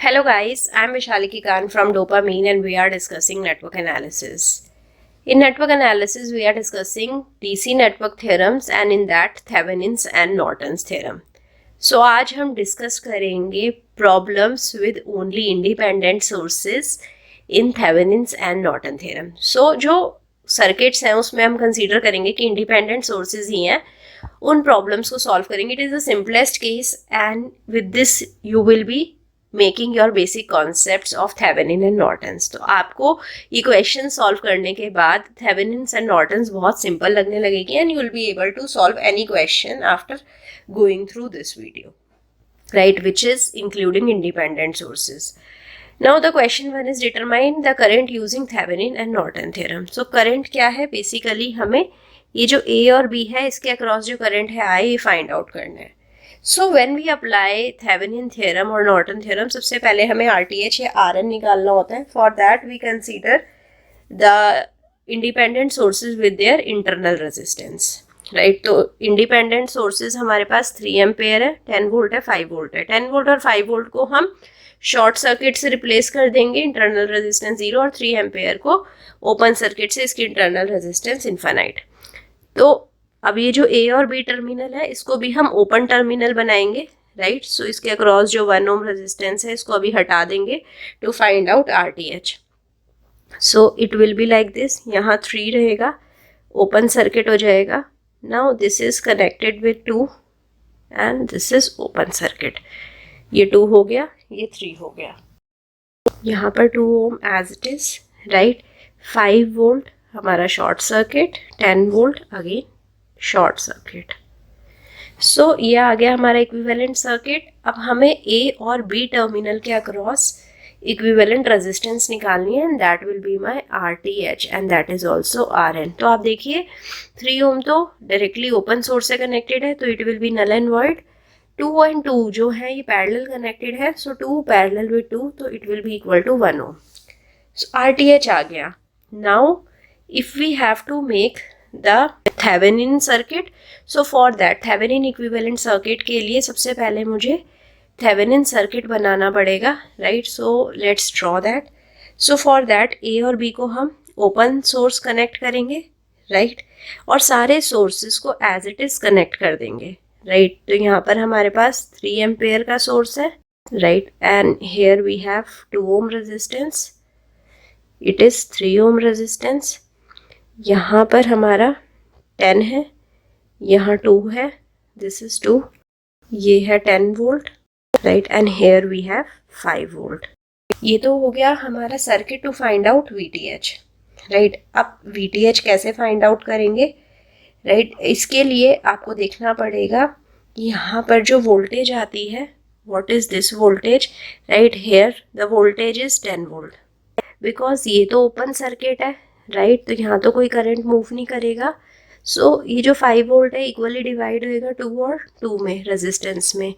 Hello guys, I am Vaishali Kikan from Dopamine and we are discussing network analysis. In network analysis, we are discussing DC network theorems and in that Thevenin's and Norton's theorem. So आज हम discuss करेंगे problems with only independent sources in Thevenin's and Norton theorem. So जो circuits हैं उसमें हम consider करेंगे कि independent sources ही हैं, उन problems को solve करेंगे. It is the simplest case and with this you will be making your basic concepts of Thevenin and Norton's. तो आपको इक्वेशन सॉल्व करने के बाद थेवेनिन्स एंड नॉर्टन्स बहुत सिंपल लगने लगेगी and you will be able to solve any question after going through this video, right, which is including independent sources. Now the question 1 is determine the current using Thevenin and Norton theorem. So current क्या है, basically हमें ये जो ए और B है इसके across जो current है आई, ये फाइंड आउट करना है. So when we apply Thevenin theorem और नॉर्टन थ्योरम, सबसे पहले हमें RTH या RN निकालना होता है. For that we consider the independent sources with their internal resistance, right. तो इंडिपेंडेंट सोर्सेज हमारे पास 3 एम्पेयर है, 10 वोल्ट है, 5 वोल्ट है. 10 वोल्ट और 5 वोल्ट को हम शॉर्ट सर्किट से रिप्लेस कर देंगे, इंटरनल रेजिस्टेंस 0, और 3 एम्पेयर को ओपन सर्किट से, इसकी इंटरनल रेजिस्टेंस इन्फिनाइट. तो अब ये जो ए और बी टर्मिनल है इसको भी हम ओपन टर्मिनल बनाएंगे, राइट. सो इसके अक्रॉस जो 1 ओम रेजिस्टेंस है इसको अभी हटा देंगे to find out RTH. So it will be like this. यहाँ 3 रहेगा, ओपन सर्किट हो जाएगा. Now this is connected with 2 and this is open circuit. ये 2 हो गया, ये 3 हो गया. यहाँ पर 2 ohm as it is, right. 5 volt हमारा short circuit, 10 volt again short circuit. So ये आ गया हमारा इक्विवेलेंट सर्किट. अब हमें ए और बी टर्मिनल के अक्रॉस इक्विवेलेंट रेजिस्टेंस निकालनी है and that will be my RTH and that is also RN. तो आप देखिए 3 ओम तो डायरेक्टली ओपन सोर्स से कनेक्टेड है तो it will be null and void. 2 and 2 जो है ये पैरेलल कनेक्टेड है, सो 2 पैरेलल विद 2 तो it will be equal to 1 ohm. So RTH आ गया. Now if we have to make the Thevenin circuit, so for that Thevenin equivalent circuit के लिए सबसे पहले मुझे Thevenin circuit बनाना पड़ेगा, right. So let's draw that. So for that A और B को हम open source connect करेंगे, right, और सारे sources को as it is connect कर देंगे, right. तो यहाँ पर हमारे पास 3 एम्पेयर का source है, right, and here we have 2 ohm resistance. It is 3 ohm resistance. यहाँ पर हमारा 10 है, यहाँ 2 है, दिस इज 2, ये है 10 volt, right, and here we have 5 volt. ये तो हो गया हमारा circuit to find out VTH, right. अब VTH कैसे फाइंड आउट करेंगे, राइट. इसके लिए आपको देखना पड़ेगा यहाँ पर जो वोल्टेज आती है, what is this voltage, right. Here the voltage is 10 volt because ये तो ओपन सर्किट है, राइट. तो यहाँ तो कोई करंट मूव नहीं करेगा. सो ये जो 5 वोल्ट है इक्वली डिवाइड होएगा 2 और 2 में, रेजिस्टेंस में.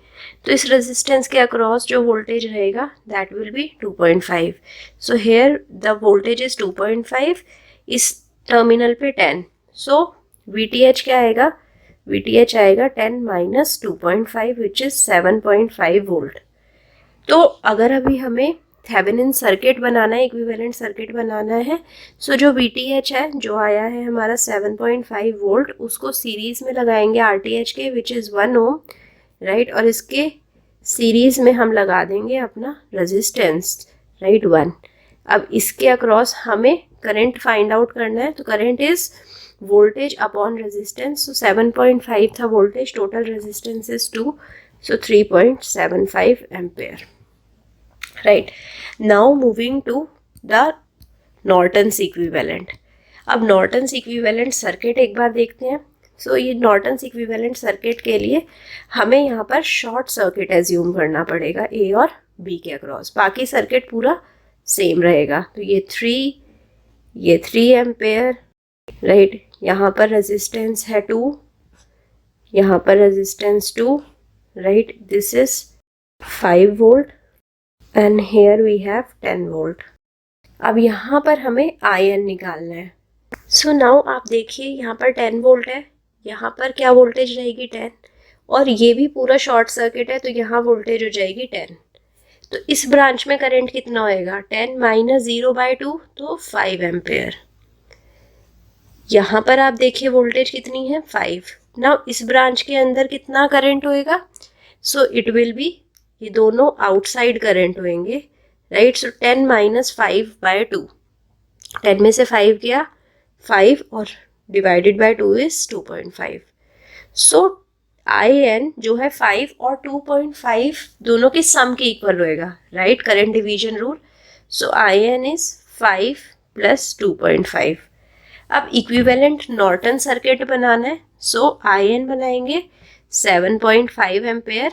तो इस रेजिस्टेंस के अक्रॉस जो वोल्टेज रहेगा that will B 2.5. So here the voltage is 2.5, इस टर्मिनल पे 10. सो VTH क्या आएगा, VTH आएगा 10 माइनस 2.5 विच इज 7.5 वोल्ट. तो अगर अभी हमें थेवेनिन सर्किट बनाना है, इक्विवेलेंट सर्किट बनाना है, सो जो VTH है जो आया है हमारा 7.5 वोल्ट, उसको सीरीज में लगाएंगे RTH के विच इज़ 1 ओम, राइट. और इसके सीरीज में हम लगा देंगे अपना रेजिस्टेंस, राइट, 1. अब इसके अक्रॉस हमें करंट फाइंड आउट करना है. तो current is voltage upon resistance. So 7.5 था voltage, total resistance is 2, so 3.75 ampere, right. Now moving to the Norton's equivalent. अब Norton's equivalent circuit एक बार देखते हैं. So ये Norton's equivalent circuit के लिए हमें यहाँ पर शॉर्ट सर्किट एज्यूम करना पड़ेगा A और B के अक्रॉस. बाकी सर्किट पूरा सेम रहेगा. तो ये 3 एम्पेयर, राइट. यहाँ पर रेजिस्टेंस है 2, यहाँ पर resistance 2, right. This is 5 volt and here we have 10 volt. अब यहाँ पर हमें IN निकालना है. सो नाउ आप देखिए यहाँ पर 10 वोल्ट है, यहाँ पर क्या वोल्टेज रहेगी 10, और ये भी पूरा शॉर्ट सर्किट है तो यहाँ वोल्टेज हो जाएगी 10. तो इस ब्रांच में करंट कितना होएगा, 10 माइनस 0/2 तो 5 एम्पेयर। यहाँ पर आप देखिए वोल्टेज कितनी है, 5। नाउ इस ब्रांच के अंदर कितना करंट होएगा, सो इट विल बी, ये दोनों आउटसाइड करंट होंगे, राइट। सो 10 माइनस 5/2, 10 में से 5 गया 5 और divided by 2 is 2.5। So IN जो है 5 और 2.5 दोनों के सम के इक्वल होएगा, right, current division rule. So IN is 5 plus 2.5। अब इक्विवेलेंट नॉर्टन सर्किट बनाना है, सो IN बनाएंगे 7.5 एम्पेयर।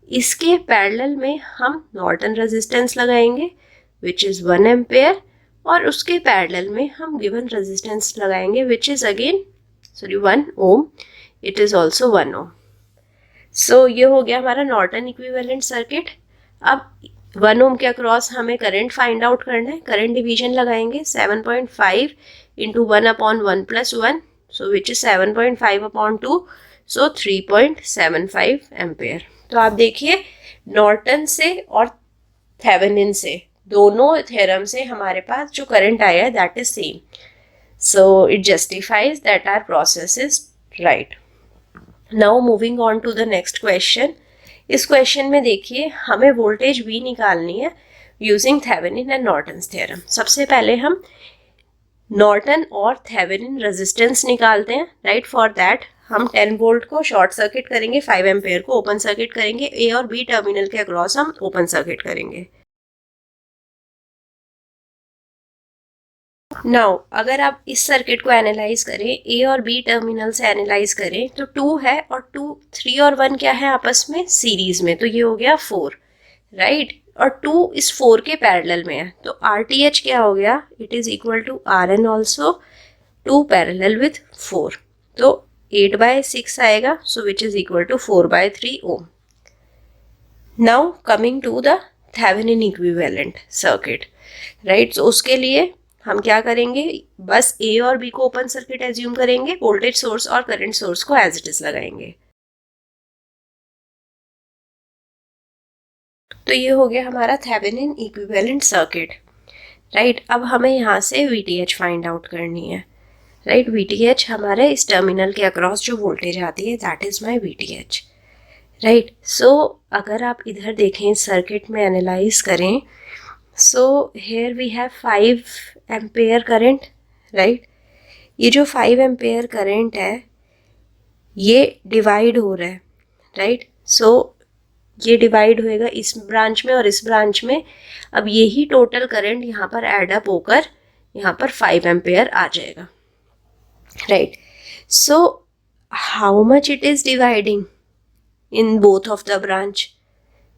इसके पैरेलल में हम नॉर्टन रेजिस्टेंस लगाएंगे विच इज़ 1 एम्पेयर, और उसके पैरेलल में हम गिवन रेजिस्टेंस लगाएंगे which is again 1 ohm, it is also 1 ohm. So ये हो गया हमारा नॉर्टन इक्विवेलेंट सर्किट। अब 1 ओम के अक्रॉस हमें करंट फाइंड आउट करना है, करंट डिवीजन लगाएंगे 7.5 into 1/1 plus 1, so which is 7.5/2, so 3.75 ampere. तो आप देखिए नॉर्टन से और थेवेनिन से, दोनों थ्योरम से हमारे पास जो करंट आया है that is same, so it justifies that our process is right. Now moving on to the next question. इस क्वेश्चन में देखिए हमें वोल्टेज V निकालनी है using Thevenin and Norton's theorem. सबसे पहले हम नॉर्टन और थेवेनिन रेजिस्टेंस निकालते हैं, राइट। फॉर दैट हम 10 वोल्ट को शॉर्ट सर्किट करेंगे, 5 एम्पेयर को ओपन सर्किट करेंगे, A और B टर्मिनल के अक्रॉस हम ओपन सर्किट करेंगे। नाउ अगर आप इस सर्किट को एनालाइज करें, A और B टर्मिनल से एनालाइज करें, तो 2 है और 3 और 1 क्या है आपस में सीरीज में, तो ये हो गया 4, राइट। और 2 इस 4 के पैरेलल में है, तो RTH क्या हो गया, it is equal to RN also, 2 parallel with 4, तो 8/6 आएगा, so which is equal to 4/3 ohm. Now coming to the Thevenin equivalent circuit, right. So उसके लिए हम क्या करेंगे, बस A और B को ओपन सर्किट एज्यूम करेंगे, वोल्टेज सोर्स और करंट सोर्स को एज इट इज लगाएंगे। तो ये हो गया हमारा थेवेनिन इक्विवेलेंट सर्किट, राइट। अब हमें यहाँ से VTH फाइंड आउट करनी है, राइट। VTH हमारे इस टर्मिनल के अक्रॉस जो वोल्टेज आती है that is my VTH, right. So अगर आप इधर देखें सर्किट में एनालाइज करें, so here we have 5 ampere current, right. ये जो 5 एम्पेयर करंट है ये डिवाइड हो रहा है, राइट। सो ये डिवाइड होएगा इस ब्रांच में और इस ब्रांच में। अब यही टोटल करंट यहाँ पर ऐड अप होकर यहाँ पर 5 एम्पेयर आ जाएगा, right. So how much it is dividing in both of the branch,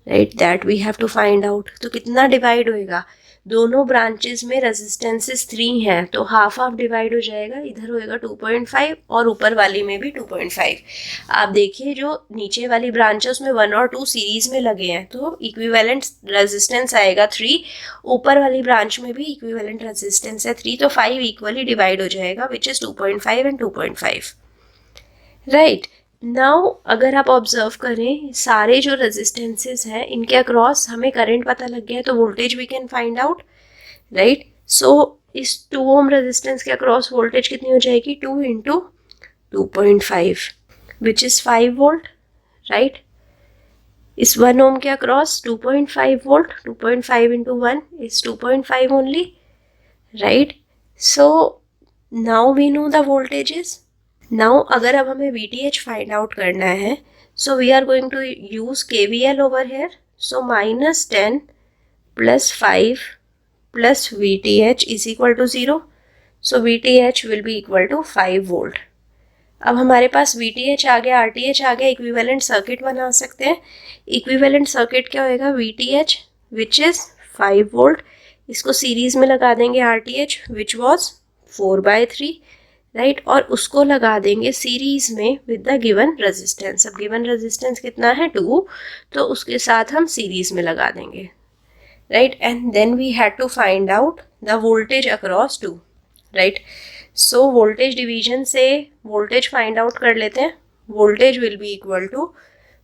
right, that we have to find out. तो कितना डिवाइड होएगा, दोनों ब्रांचेस में रेजिस्टेंसेस 3 हैं, तो हाफ हाफ डिवाइड हो जाएगा, इधर होएगा 2.5 और ऊपर वाली में भी 2.5। आप देखिए जो नीचे वाली ब्रांच है उसमें 1 और 2 सीरीज में लगे हैं, तो इक्विवेलेंट रेजिस्टेंस आएगा 3, ऊपर वाली ब्रांच में भी इक्विवेलेंट रेजिस्टेंस है 3, तो 5 इक्वली डिवाइड हो जाएगा which is 2.5 and 2.5, right. Now अगर आप ऑब्जर्व करें सारे जो रेजिस्टेंसेस हैं इनके अक्रॉस हमें करंट पता लग गया है, तो voltage we can find out, right. So इस 2 ओम रेजिस्टेंस के अक्रॉस वोल्टेज कितनी हो जाएगी, 2 into 2.5 which is 5 volt, right. इस 1 ओम के across 2.5 volt, 2.5 into 1 is 2.5 only, right. So now we know the voltages. Now अगर अब हमें VTH फाइंड आउट करना है, so we are going to use KVL over here, so -10 plus 5 plus VTH is equal to 0, so VTH will be equal to 5 volt. अब हमारे पास VTH आ गया, RTH आ गया, इक्विवेलेंट सर्किट बना सकते हैं। इक्विवेलेंट सर्किट क्या होएगा, VTH विच इज 5 वोल्ट, इसको सीरीज में लगा देंगे RTH विच वॉज 4/3, राइट, और उसको लगा देंगे सीरीज में विद द गिवन रेजिस्टेंस। अब गिवन रेजिस्टेंस कितना है, 2, तो उसके साथ हम सीरीज में लगा देंगे, right. And then we had to find out the voltage across 2, right. So voltage division से वोल्टेज फाइंड आउट कर लेते हैं। Voltage will be equal to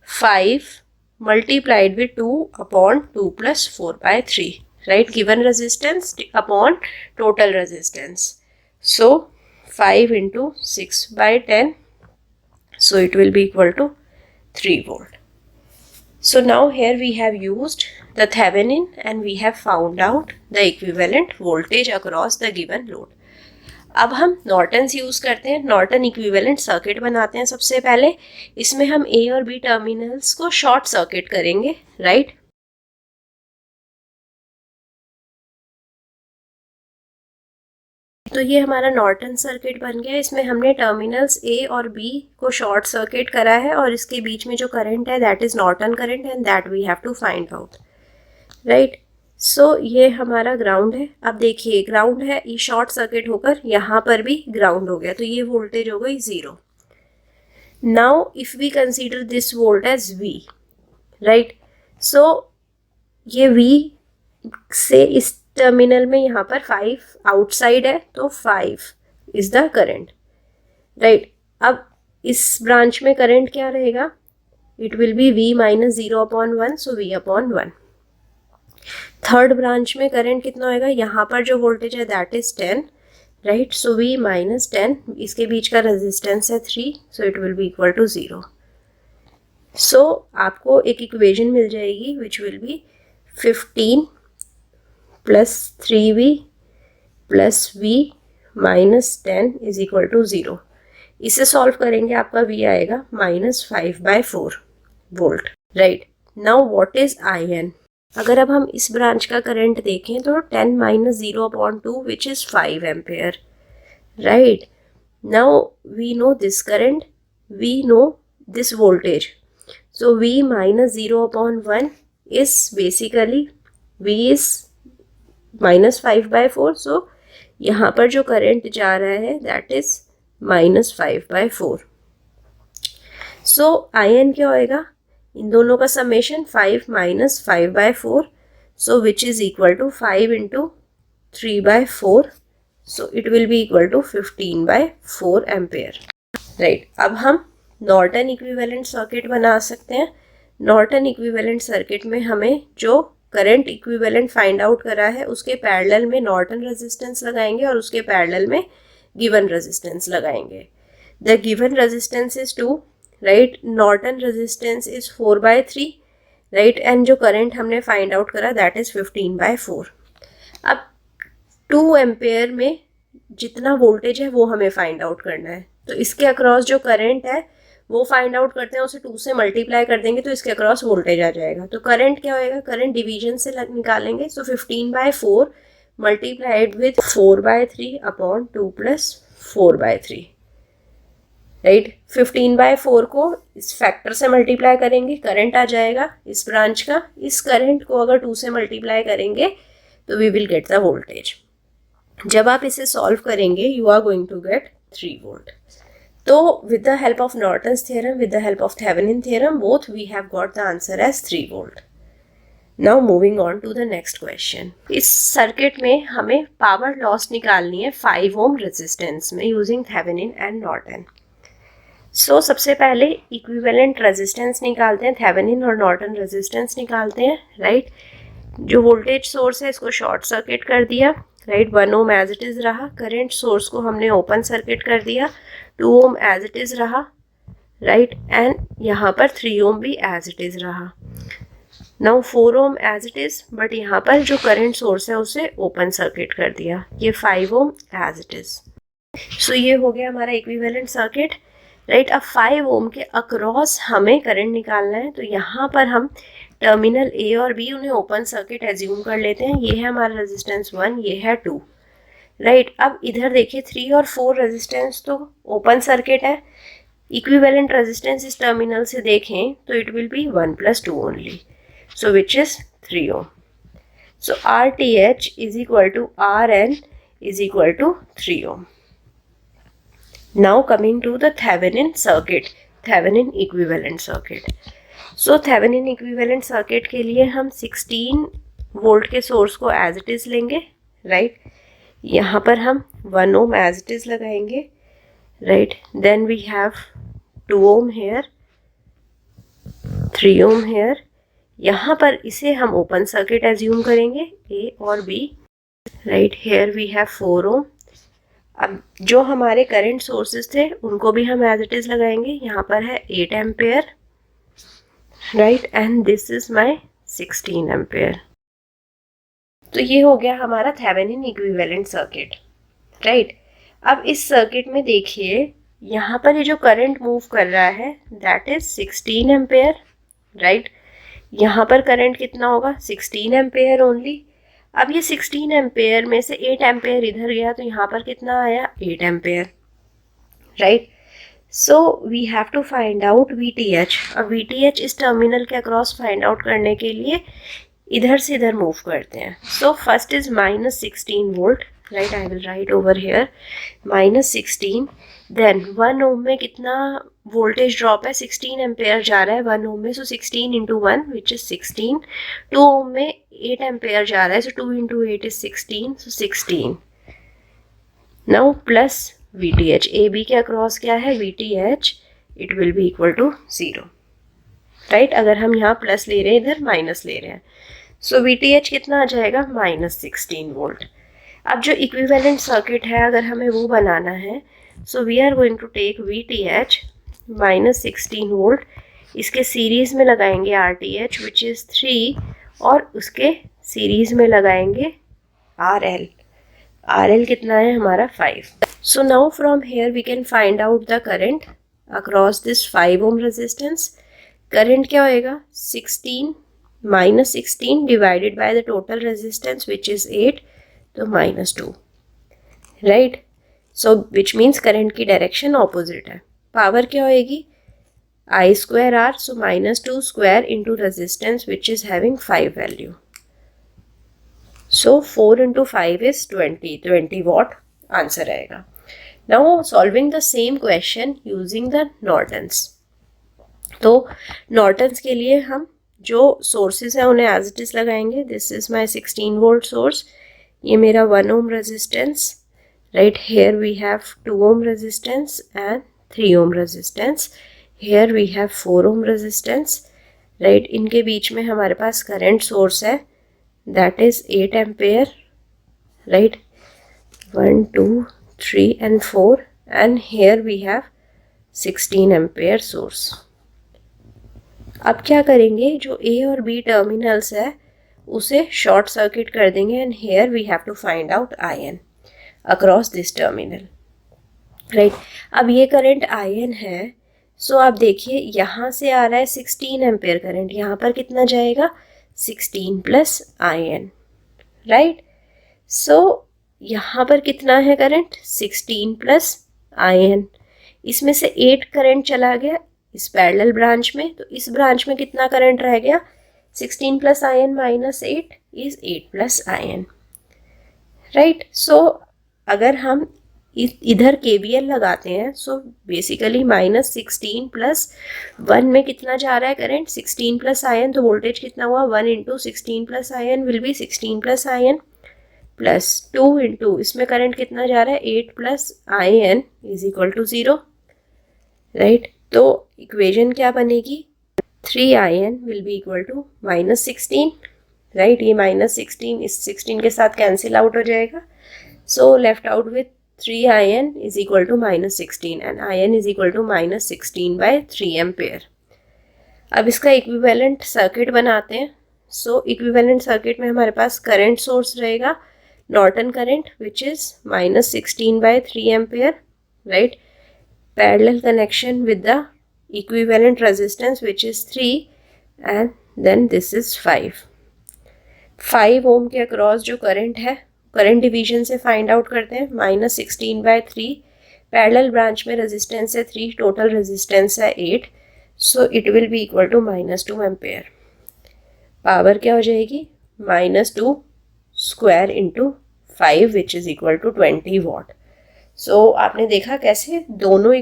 5 multiplied with 2 upon 2 plus 4 by 3, right? Given resistance upon total resistance. So 5 into 6 by 10, so it will be equal to 3 volt. So now here we have used the Thevenin and we have found out the equivalent voltage across the given load. अब हम Norton's use करते हैं, Norton equivalent circuit बनाते हैं सबसे पहले. इसमें हम ए और बी टर्मिनल्स को शॉर्ट सर्किट करेंगे, राइट? तो ये हमारा नॉर्टन सर्किट बन गया. इसमें हमने टर्मिनल्स ए और बी को शॉर्ट सर्किट करा है और इसके बीच में जो करंट है that is Norton current and that we have to find out, right? So ये हमारा ग्राउंड है. अब देखिए ग्राउंड है, ये शॉर्ट सर्किट होकर यहाँ पर भी ग्राउंड हो गया, तो ये वोल्टेज हो गई 0. Now if we consider this volt as V, right? So ये V से इस टर्मिनल में यहाँ पर 5 आउटसाइड है, तो 5 इज द करंट, राइट? अब इस ब्रांच में करंट क्या रहेगा? It will be V minus 0 upon 1, so V upon 1. Third branch में करंट कितना होएगा? यहाँ पर जो वोल्टेज है that is 10, right? So V minus 10, इसके बीच का रेजिस्टेंस है 3, so it will be equal to 0. So आपको एक इक्वेशन मिल जाएगी which will be 15 plus 3V plus V minus 10 is equal to 0. इसे सॉल्व करेंगे, आपका V आएगा minus 5/4 volt, right? Now what is IN? अगर अब हम इस ब्रांच का करंट देखें तो 10 minus 0 upon 2 which is 5 ampere, right? Now we know this current, we know this voltage, so V minus 0 upon 1 is basically V is minus 5/4, सो यहाँ पर जो करंट जा रहा है that is minus 5/4. So IN क्या होएगा? इन दोनों का summation 5 minus 5/4, so which is equal to 5 into 3/4, so it will be equal to 15/4 ampere, right? अब हम नॉर्टन इक्विवेलेंट सर्किट बना सकते हैं. नॉर्टन इक्विवेलेंट सर्किट में हमें जो करंट इक्विवेलेंट फाइंड आउट करा है उसके पैरेलल में नॉर्टन रेजिस्टेंस लगाएंगे और उसके पैरेलल में गिवन रेजिस्टेंस लगाएंगे. The given resistance is 2, right? Norton resistance is 4/3, right? And जो करंट हमने फाइंड आउट करा दैट इज 15/4. अब 2 एम्पेयर में जितना वोल्टेज है वो हमें फाइंड आउट करना है, तो इसके अक्रॉस जो करंट है वो फाइंड आउट करते हैं, उसे 2 से मल्टीप्लाई कर देंगे तो इसके अक्रॉस वोल्टेज आ जाएगा. तो करंट क्या होएगा? करंट डिवीजन से निकालेंगे, सो 15/4 multiplied with 4/3 upon 2 plus 4/3, right? 15/4 को इस फैक्टर से मल्टीप्लाई करेंगे, करंट आ जाएगा इस ब्रांच का. इस करंट को अगर 2 से मल्टीप्लाई करेंगे तो we will get the voltage. जब आप इसे सॉल्व करेंगे you are going to get 3 volt. तो with the help of Norton's theorem, with the help of Thevenin theorem, both we have got the answer as 3 volt. Now moving on to the next question. इस circuit में हमें power loss निकालनी है 5 ohm resistance में using Thevenin and Norton. So सबसे पहले equivalent resistance निकालते हैं, थेवेनिन और नॉर्टन रेजिस्टेंस निकालते हैं, राइट? जो वोल्टेज सोर्स है इसको शॉर्ट सर्किट कर दिया, right? 1 ohm as it is रहा. करंट सोर्स को हमने ओपन सर्किट कर दिया, 2 ओम एज इट इज़ रहा, राइट? एंड यहाँ पर 3 ओम भी एज इट इज़ रहा. Now 4 ohm as it is, but यहाँ पर जो करंट सोर्स है उसे ओपन सर्किट कर दिया. ये 5 ओम एज इट इज़. सो ये हो गया हमारा इक्विवेलेंट सर्किट, राइट? अब 5 ओम के अक्रॉस हमें करंट निकालना है, तो यहाँ पर हम टर्मिनल ए और बी उन्हें ओपन सर्किट एज्यूम कर लेते हैं. ये है हमारा रेजिस्टेंस 1, ये है 2, राइट? अब इधर देखिए 3 और 4 रेजिस्टेंस तो ओपन सर्किट है. इक्विवेलेंट रेजिस्टेंस इस टर्मिनल से देखें तो it will be 1 + 2 only, so which is 3 ohm. So RTH is equal to RN is equal to 3 ohm. Now coming to the Thevenin circuit, Thevenin equivalent circuit. So Thevenin equivalent circuit के लिए हम 16 volt के source को as it is लेंगे, right? यहाँ पर हम 1 ohm as it is लगाएंगे, right? Then we have 2 ohm here, 3 ohm here, यहाँ पर इसे हम ओपन सर्किट एज्यूम करेंगे, ए और B, right. Here we have 4 ohm. अब जो हमारे करंट सोर्सेज थे उनको भी हम एज इट इज लगाएंगे। यहाँ पर है 8 ampere, right, and this is my 16 ampere. तो ये हो गया हमारा थेवेनिन इक्विवेलेंट सर्किट, राइट। अब इस सर्किट में देखिए यहाँ पर ये जो करंट मूव कर रहा है दैट इज 16 एम्पेयर, राइट। यहाँ पर करंट कितना होगा, 16 एम्पेयर ओनली। अब ये 16 एम्पेयर में से 8 एम्पेयर इधर गया तो यहाँ पर कितना आया, 8 ampere, right. So we have to find out VTH। अब VTH इस टर्मिनल के अक्रॉस फाइंड आउट करने के लिए इधर से इधर मूव करते हैं। So first is -16 volt, right, I will write over here -16। Then 1 ohm में कितना वोल्टेज ड्रॉप है, 16 एम्पेयर जा रहा है 1 ओम में, सो 16 इंटू 1 विच इज 16। 2 ओम में 8 एम्पेयर जा रहा है, so 2 into 8 is 16, so 16। Now plus VTH, AB के अक्रॉस क्या है VTH, it will be equal to 0, right. अगर हम यहाँ प्लस ले रहे हैं इधर माइनस ले रहे हैं, सो VTH कितना आ जाएगा, -16 वोल्ट। अब जो इक्विवेलेंट सर्किट है अगर हमें वो बनाना है, so we are going to take VTH -16 volt, इसके सीरीज में लगाएंगे RTH विच इज़ 3, और उसके सीरीज में लगाएंगे RL कितना है हमारा 5। So now from here we can find out the current across this 5 ohm resistance. Current क्या होएगा, 16 -16 divided by the total resistance which is 8, तो -2, right. So which means current की डायरेक्शन ऑपोजिट है। पावर क्या होएगी, I²R, so -2 square into resistance which is having 5 value, so 4 into 5 is 20 watt answer आएगा। Now solving the same question using the Norton's. तो Norton's के लिए हम जो सोर्सेज हैं उन्हें एज इट इज लगाएंगे। This is my 16 volt source, ये मेरा 1 ohm resistance, right. Here we have 2 ohm resistance and 3 ohm resistance. Here we have 4 ohm resistance, right. इनके बीच में हमारे पास करंट सोर्स है that is 8 ampere, right, 1 2 3 and 4, and here we have 16 ampere source. अब क्या करेंगे, जो A और B टर्मिनल्स है उसे शॉर्ट सर्किट कर देंगे, and here we have to find out IN across this terminal, right. अब ये करंट IN है, सो आप देखिए यहाँ से आ रहा है 16 एम्पेयर करंट, यहाँ पर कितना जाएगा, 16 प्लस IN, राइट। सो यहाँ पर कितना है करंट, 16 प्लस IN, इसमें से 8 करंट चला गया इस पैरेलल ब्रांच में, तो इस ब्रांच में कितना करंट रह गया, 16 plus IN minus 8 is 8 plus IN, right. So अगर हम इधर KVL लगाते हैं, सो बेसिकली -16 प्लस 1 में कितना जा रहा है करंट, 16 प्लस IN, तो वोल्टेज कितना हुआ, 1 into 16 plus IN will be 16 plus IN plus 2 into इसमें करंट कितना जा रहा है, 8 plus IN is equal to 0, right. तो इक्वेशन क्या बनेगी, 3IN will be equal to -16, right. ये -16 इस 16 के साथ कैंसिल आउट हो जाएगा, so left out with 3IN is equal to -16 and IN is equal to -16 by 3 ampere. अब इसका इक्विवेलेंट सर्किट बनाते हैं। सो इक्विवेलेंट सर्किट में हमारे पास करंट सोर्स रहेगा Norton current which is -16 by 3 ampere, right. Parallel connection with the equivalent resistance which is 3 and then this is 5 ohm के across जो करंट है, करंट डिवीजन से फाइंड आउट करते हैं। -16 बाय 3, पैरेलल ब्रांच में resistance है 3, total resistance है 8, so it will be equal to -2 ampere. Power क्या हो जाएगी, -2 square into 5 which is equal to 20 watt. So आपने देखा कैसे दोनों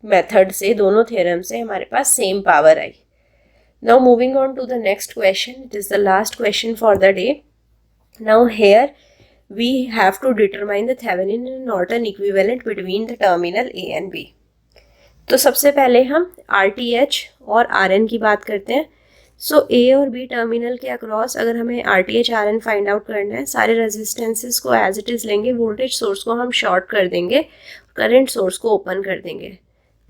मेथड से, दोनों थ्योरम से हमारे पास सेम पावर आई। Now moving on to the next question, it is the last question for the day. Now here we have to determine the Thevenin and Norton equivalent between the terminal A and B. तो सबसे पहले हम RTH और RN की बात करते हैं। सो ए और बी टर्मिनल के अक्रॉस अगर हमें RTH RN फाइंड आउट करना है, सारे रेजिस्टेंसेस को एज इट इज़ लेंगे, वोल्टेज सोर्स को हम शॉर्ट कर देंगे, करंट सोर्स को ओपन कर देंगे.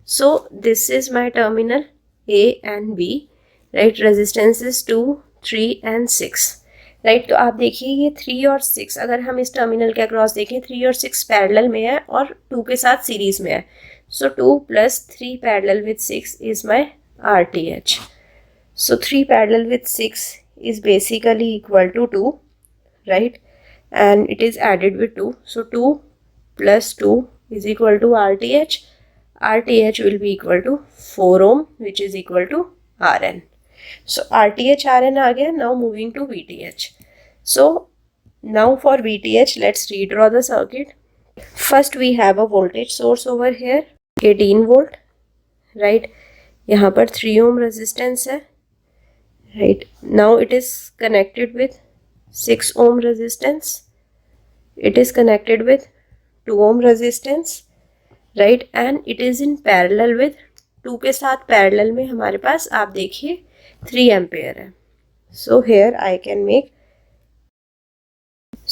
So this is my terminal A and B, right. Resistances 2, 3 and 6, right. तो आप देखिए ये 3 और 6 अगर हम इस टर्मिनल के अक्रॉस देखें, 3 और 6 पैरेलल में है और 2 के साथ सीरीज में है. So 2 + 3 parallel with 6 is my RTH. So 3 parallel with 6 is basically equal to 2, right? And it is added with 2. So 2 + 2 is equal to RTH. RTH will be equal to 4 ohm, which is equal to RN. So RTH RN aa gaya. Now moving to VTH. So now for VTH, let's redraw the circuit. First we have a voltage source over here, 18 volt, right? यहाँ पर 3 ohm resistance है. Right, now it is connected with 6 ohm resistance, it is connected with 2 ohm resistance, right, and it is in parallel with 2 के साथ parallel में हमारे पास आप देखिए 3 ampere है. So here I can make,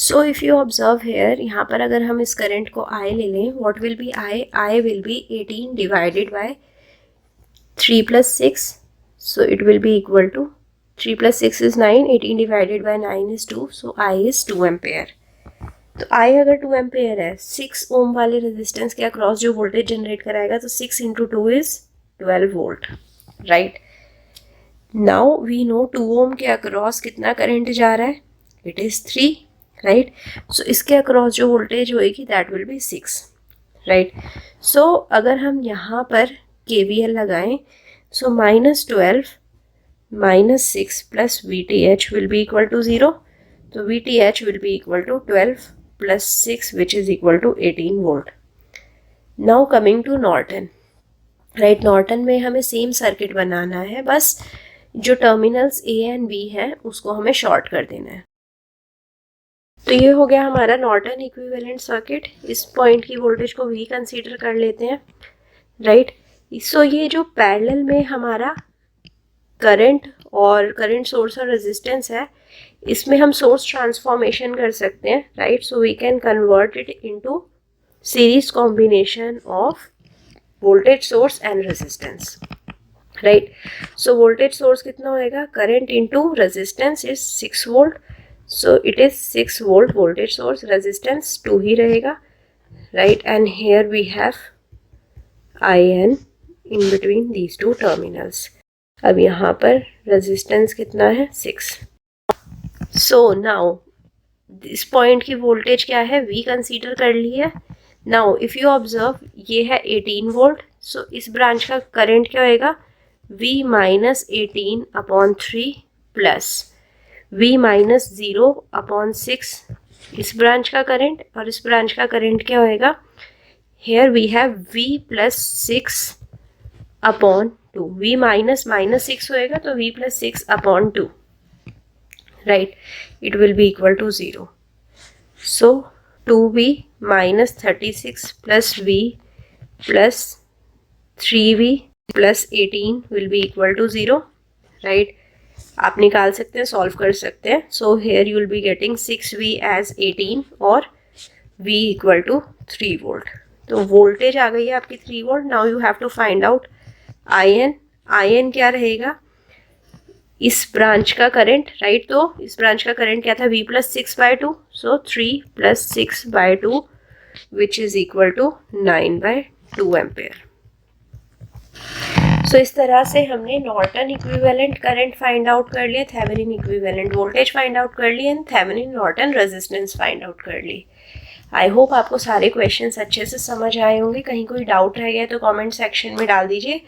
so if you observe here, यहाँ पर अगर हम इस current को I ले लें, what will be I? I will be 18 divided by 3 + 6, so it will be equal to 3 + 6 is 9, 18 divided by 9 is 2, so I is 2 ampere. तो I अगर 2 ampere है, 6 ohm वाले रेजिस्टेंस के अक्रॉस जो वोल्टेज जनरेट कराएगा, तो 6 × 2 is 12 volt, right. Now we know 2 ohm के across कितना करंट जा रहा है, इट इज़ 3, राइट. सो इसके अक्रॉस जो वोल्टेज होएगी that will B 6, right. So अगर हम यहाँ पर KVL लगाएं, सो -12 -6 plus VTH will be equal to 0. So VTH will be equal to 12 plus 6, which is equal to 18 volt. Now coming to Norton, right? Norton में हमें same circuit बनाना है, बस जो टर्मिनल्स A एंड B हैं उसको हमें short कर देना है. तो ये हो गया हमारा नॉर्टन इक्विवेलेंट सर्किट. इस पॉइंट की वोल्टेज को V कंसीडर कर लेते हैं, राइट. सो ये जो पैरेलल में हमारा करंट और करंट सोर्स और रेजिस्टेंस है, इसमें हम सोर्स ट्रांसफॉर्मेशन कर सकते हैं, right. So we can convert it into series combination of voltage source and resistance, right. So voltage source कितना होएगा, current into resistance is 6 volt, so it is 6 volt voltage source. Resistance 2 ही रहेगा, right. And here we have IN in between these two terminals. अब यहाँ पर resistance कितना है, 6. So now इस पॉइंट की वोल्टेज क्या है, V कंसीडर कर ली है. नाउ इफ़ यू ऑब्जर्व, ये है 18 वोल्ट. सो इस ब्रांच का करंट क्या होएगा, V - 18/3 प्लस V - 0/6 इस ब्रांच का करंट, और इस ब्रांच का करंट क्या होएगा, hair we have V + 6/2. V -6 होएगा तो V + 6/2, right. It will be equal to 0. So 2V - 36 + V + 3V + 18 will be equal to 0, right. आप निकाल सकते हैं, सॉल्व कर सकते हैं. So here you will be getting 6V as 18 और V इक्वल टू 3 वोल्ट. तो वोल्टेज आ गई है आपकी 3 volt. Now you have to find out IN क्या रहेगा, इस ब्रांच का करंट, राइट. तो इस ब्रांच का करंट क्या था, V + 6/2, so 3 + 6/2 which is equal to 9/2 ampere. So इस तरह से हमने Norton equivalent current find out कर लिया, Thevenin equivalent voltage find out कर लिए, and Thevenin Norton resistance find out कर ली. आई होप आपको सारे क्वेश्चंस अच्छे से समझ आए होंगे. कहीं कोई डाउट रह गया तो कमेंट सेक्शन में डाल दीजिए.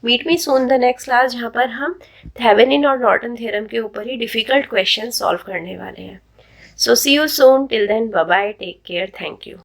Meet me soon the next class, जहाँ पर हम थेवेनिन और नॉर्टन थ्योरम के ऊपर ही डिफ़िकल्ट क्वेश्चन सॉल्व करने वाले हैं. So see you soon. Till then, bye bye, take care, thank you.